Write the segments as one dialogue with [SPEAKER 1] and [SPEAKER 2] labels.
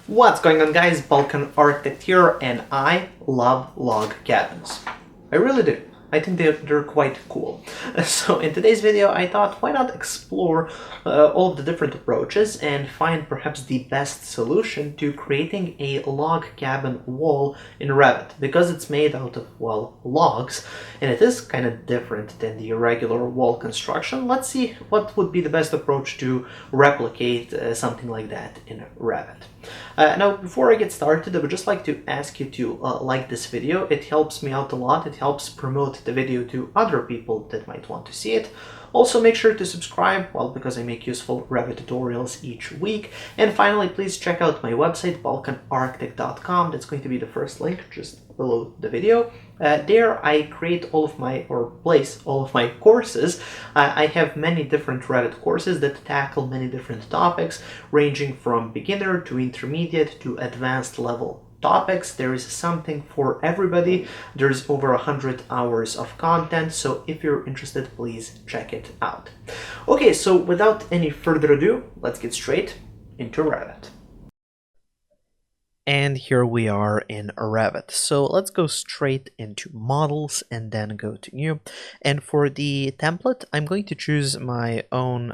[SPEAKER 1] What's going on, guys? Balkan Architect here, and I love log cabins. I really do. I think they're quite cool. So in today's video, I thought, why not explore all of the different approaches and find perhaps the best solution to creating a log cabin wall in Revit, because it's made out of, well, logs, and it is kind of different than the regular wall construction. Let's see what would be the best approach to replicate something like that in Revit. Now, before I get started, I would just like to ask you to like this video. It helps me out a lot. It helps promote the video to other people that might want to see it. Also, make sure to subscribe, well, because I make useful Revit tutorials each week. And finally, please check out my website, balkanarchitect.com. That's going to be the first link just below the video. There I create all of my, or place all of my courses. I have many different Revit courses that tackle many different topics, ranging from beginner to intermediate to advanced level topics. There is something for everybody. There's over 100 hours of content, so if you're interested, please check it out. Okay, so without any further ado, let's get straight into Revit. And here we are in Revit. So let's go straight into models and then go to new. And for the template, I'm going to choose my own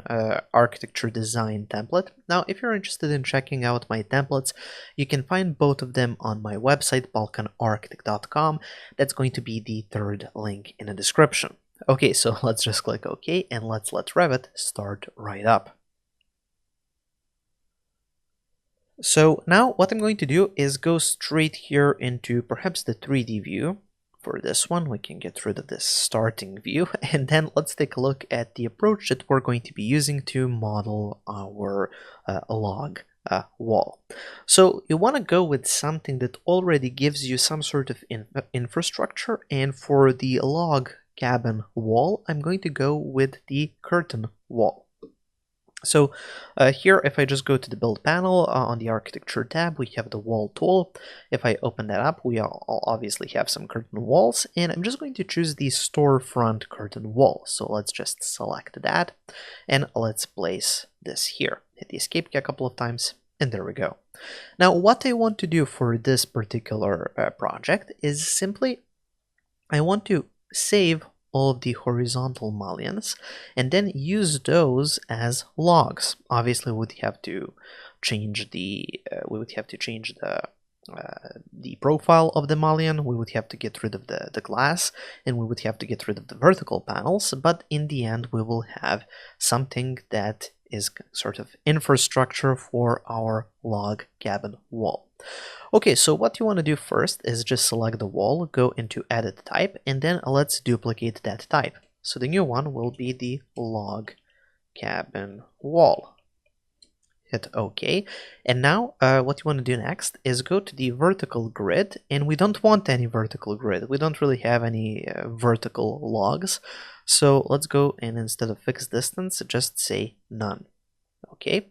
[SPEAKER 1] architecture design template. Now, if you're interested in checking out my templates, you can find both of them on my website, balkanarchitect.com. That's going to be the third link in the description. Okay, so let's just click OK and let's let Revit start right up. So now what I'm going to do is go straight here into perhaps the 3D view. For this one, we can get rid of this starting view, and then let's take a look at the approach that we're going to be using to model our log wall. So you want to go with something that already gives you some sort of infrastructure, and for the log cabin wall, I'm going to go with the curtain wall. So here, if I just go to the build panel on the architecture tab, we have the wall tool. If I open that up, we all obviously have some curtain walls, and I'm just going to choose the storefront curtain wall. So let's just select that, and let's place this here. Hit the escape key a couple of times, and there we go. Now, what I want to do for this particular project is simply, I want to save all of the horizontal mullions and then use those as logs. Obviously, we would have to change the the profile of the mullion. We would have to get rid of the glass, and we would have to get rid of the vertical panels. But in the end, we will have something that is sort of infrastructure for our log cabin wall. Okay, so what you want to do first is just select the wall, go into edit type, and then let's duplicate that type. So the new one will be the log cabin wall. Hit OK. And now what you want to do next is go to the vertical grid, and we don't want any vertical grid. We don't really have any vertical logs. So let's go and instead of fixed distance, just say none. Okay,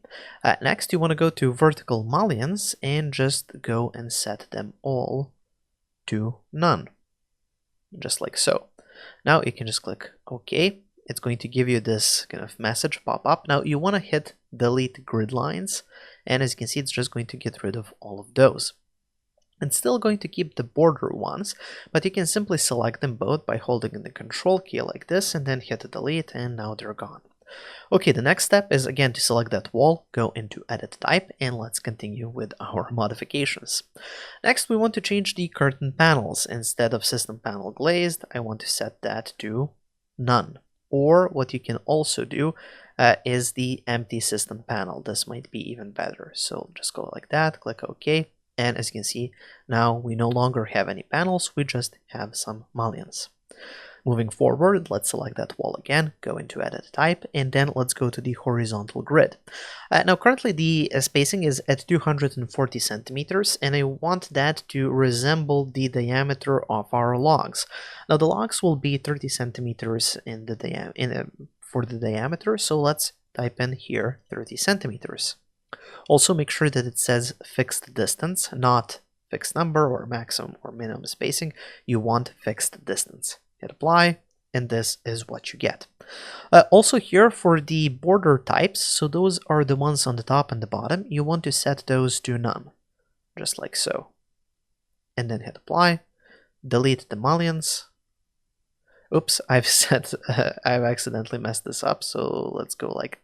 [SPEAKER 1] next you want to go to vertical mullions and just go and set them all to none, just like so. Now you can just click OK. It's going to give you this kind of message pop up. Now you want to hit delete grid lines, and as you can see, it's just going to get rid of all of those. It's still going to keep the border ones, but you can simply select them both by holding in the control key like this and then hit delete, and now they're gone. Okay, the next step is again to select that wall, go into edit type, and let's continue with our modifications. Next, we want to change the curtain panels. Instead of system panel glazed, I want to set that to none. Or what you can also do is the empty system panel. This might be even better. So just go like that, click OK, and as you can see, now we no longer have any panels, we just have some mullions. Moving forward, let's select that wall again, go into edit type, and then let's go to the horizontal grid. Now currently the spacing is at 240 centimeters, and I want that to resemble the diameter of our logs. Now the logs will be 30 centimeters in the for the diameter, so let's type in here 30 centimeters. Also make sure that it says fixed distance, not fixed number or maximum or minimum spacing. You want fixed distance. Hit apply, and this is what you get. Also here for the border types, so those are the ones on the top and the bottom, you want to set those to none. just like so. And then hit apply, delete the mullions. Oops, I've I've accidentally messed this up, so let's go like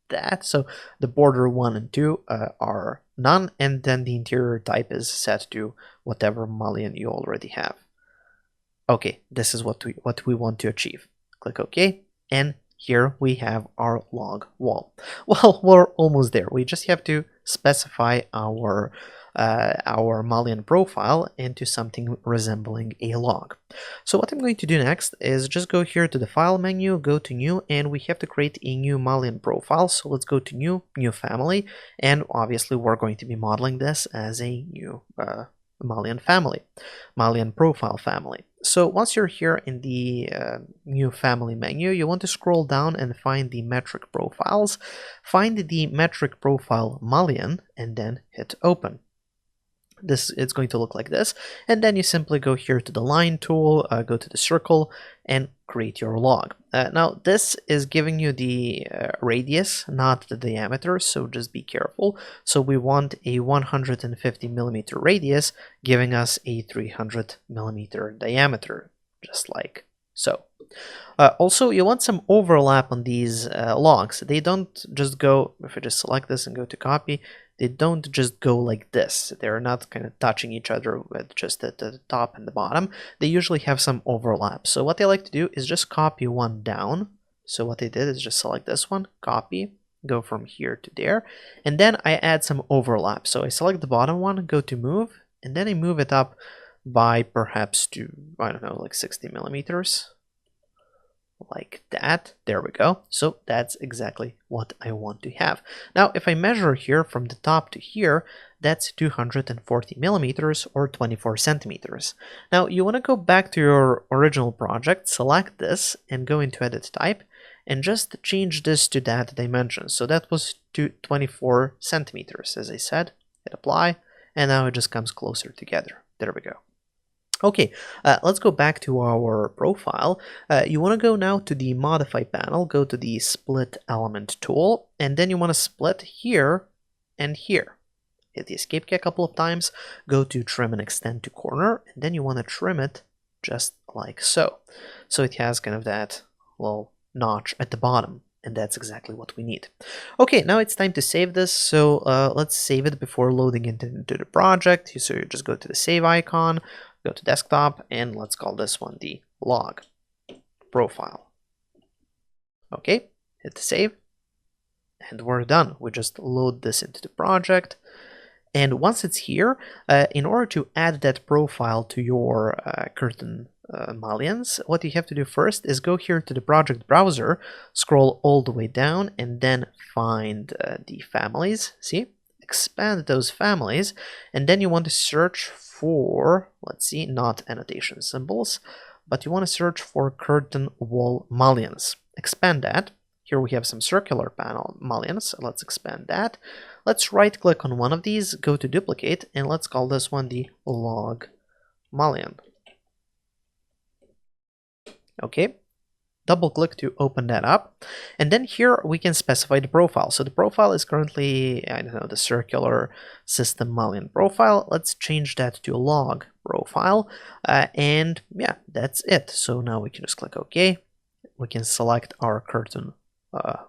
[SPEAKER 1] that. So the border 1 and 2 are none, and then the interior type is set to whatever mullion you already have. Okay, this is what we want to achieve. Click OK, and here we have our log wall. Well, we're almost there. We just have to specify our mullion profile into something resembling a log. So what I'm going to do next is just go here to the File menu, go to New, and we have to create a new mullion profile. So let's go to New, New Family, and obviously we're going to be modeling this as a new mullion family, mullion profile family. So once you're here in the New Family menu, you want to scroll down and find the metric profiles. Find the metric profile mullion and then hit open. It's going to look like this, and then you simply go here to the line tool, go to the circle, and create your log. Now this is giving you the radius, not the diameter, so just be careful. So we want a 150 millimeter radius, giving us a 300 millimeter diameter, just like so. Also, you want some overlap on these logs. They don't just go, if I just select this and go to copy, they don't just go like this. They're not kind of touching each other with just at the top and the bottom. They usually have some overlap. So what I like to do is just copy one down. So what I did is just select this one, copy, go from here to there, and then I add some overlap. So I select the bottom one, go to move, and then I move it up by perhaps to, I don't know, like 60 millimeters. Like that. There we go. So that's exactly what I want to have. Now, if I measure here from the top to here, that's 240 millimeters or 24 centimeters. Now, you want to go back to your original project, select this, and go into Edit Type, and just change this to that dimension. So that was 24 centimeters, as I said. Hit Apply, and now it just comes closer together. There we go. Okay, let's go back to our profile. You want to go now to the Modify panel, go to the Split Element tool, and then you want to split here and here. Hit the Escape key a couple of times, go to Trim and Extend to Corner, and then you want to trim it just like so. So it has kind of that little notch at the bottom, and that's exactly what we need. Okay, now it's time to save this, so let's save it before loading it into the project. So you just go to the Save icon, go to Desktop, and let's call this one the log profile. Okay, hit Save, and we're done. We just load this into the project, and once it's here, in order to add that profile to your curtain mullions, what you have to do first is go here to the project browser, scroll all the way down, and then find the families. See? Expand those families, and then you want to search for, let's see, not annotation symbols, but you want to search for curtain wall mullions. Expand that. Here we have some circular panel mullions. Let's expand that. Let's right click on one of these, go to duplicate, and let's call this one the log mullion. Okay, double click to open that up, and then here we can specify the profile. So the profile is currently, I don't know, the circular system mullion profile. Let's change that to log profile, and yeah, that's it. So now we can just click OK. We can select our curtain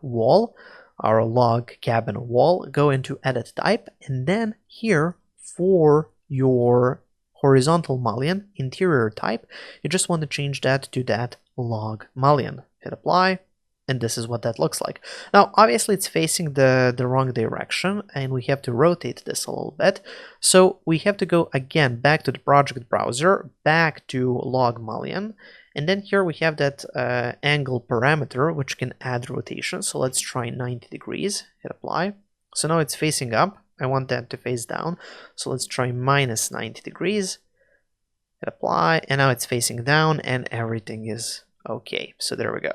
[SPEAKER 1] wall, our log cabin wall, go into Edit Type, and then here for your horizontal mullion interior type, you just want to change that to that log mullion. Hit Apply, and this is what that looks like. Now, obviously, it's facing the wrong direction, and we have to rotate this a little bit. So we have to go again back to the project browser, back to log mullion, and then here we have that angle parameter, which can add rotation. So let's try 90 degrees. Hit Apply. So now it's facing up. I want that to face down. So let's try minus 90 degrees. Hit Apply, and now it's facing down, and everything is okay. So there we go.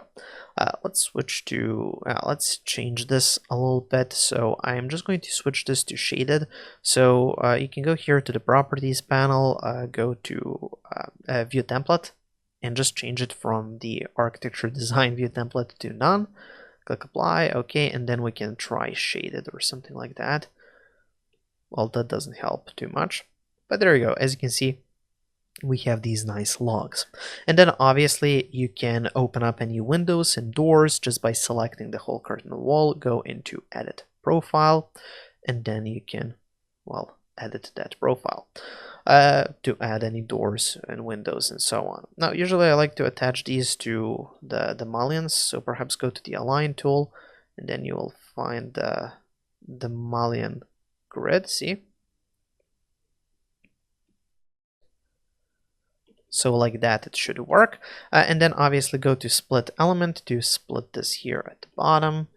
[SPEAKER 1] Let's switch to, let's change this a little bit. So I'm just going to switch this to shaded. So you can go here to the Properties panel, go to View Template, and just change it from the Architecture Design View Template to None. Click Apply, okay, and then we can try shaded or something like that. well, that doesn't help too much. But there you go. As you can see, we have these nice logs. And then obviously you can open up any windows and doors just by selecting the whole curtain wall, go into edit profile, and then you can, well, edit that profile to add any doors and windows and so on. Now, usually I like to attach these to the mullions, so perhaps go to the align tool, and then you will find the mullion grid, see? So like that it should work. And then obviously go to split element to split this here at the bottom,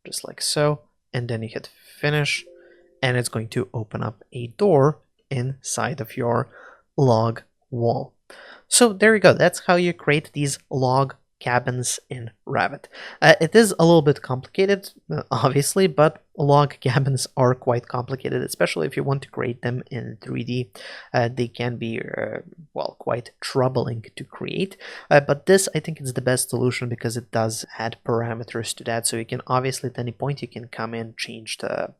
[SPEAKER 1] just like so. And then you hit finish, and it's going to open up a door inside of your log wall. So there you go. That's how you create these log cabins in Revit. It is a little bit complicated, obviously, but log cabins are quite complicated, especially if you want to create them in 3D. They can be, well, quite troubling to create, but this, I think, is the best solution because it does add parameters to that. So you can obviously at any point you can come in, change the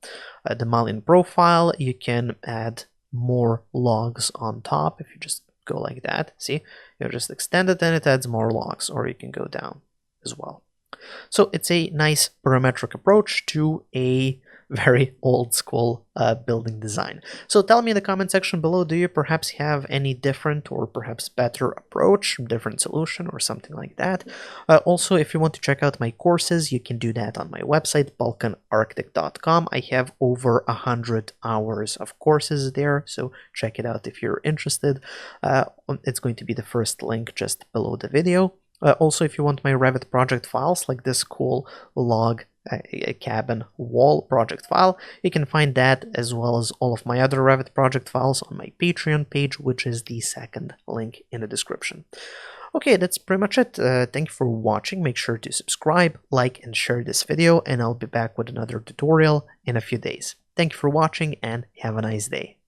[SPEAKER 1] mullion profile. You can add more logs on top if you just go like that. See, you just extend it and it adds more logs, or you can go down as well. So it's a nice parametric approach to a very old school building design. So tell me in the comment section below, do you perhaps have any different or perhaps better approach, different solution or something like that? Also, if you want to check out my courses, you can do that on my website, balkanarchitect.com. I have over 100 hours of courses there, so check it out if you're interested. It's going to be the first link just below the video. Also, if you want my Revit project files, like this cool log cabin wall project file, you can find that as well as all of my other Revit project files on my Patreon page, which is the second link in the description. Okay, that's pretty much it. Thank you for watching. Make sure to subscribe, like, and share this video, and I'll be back with another tutorial in a few days. Thank you for watching, and have a nice day.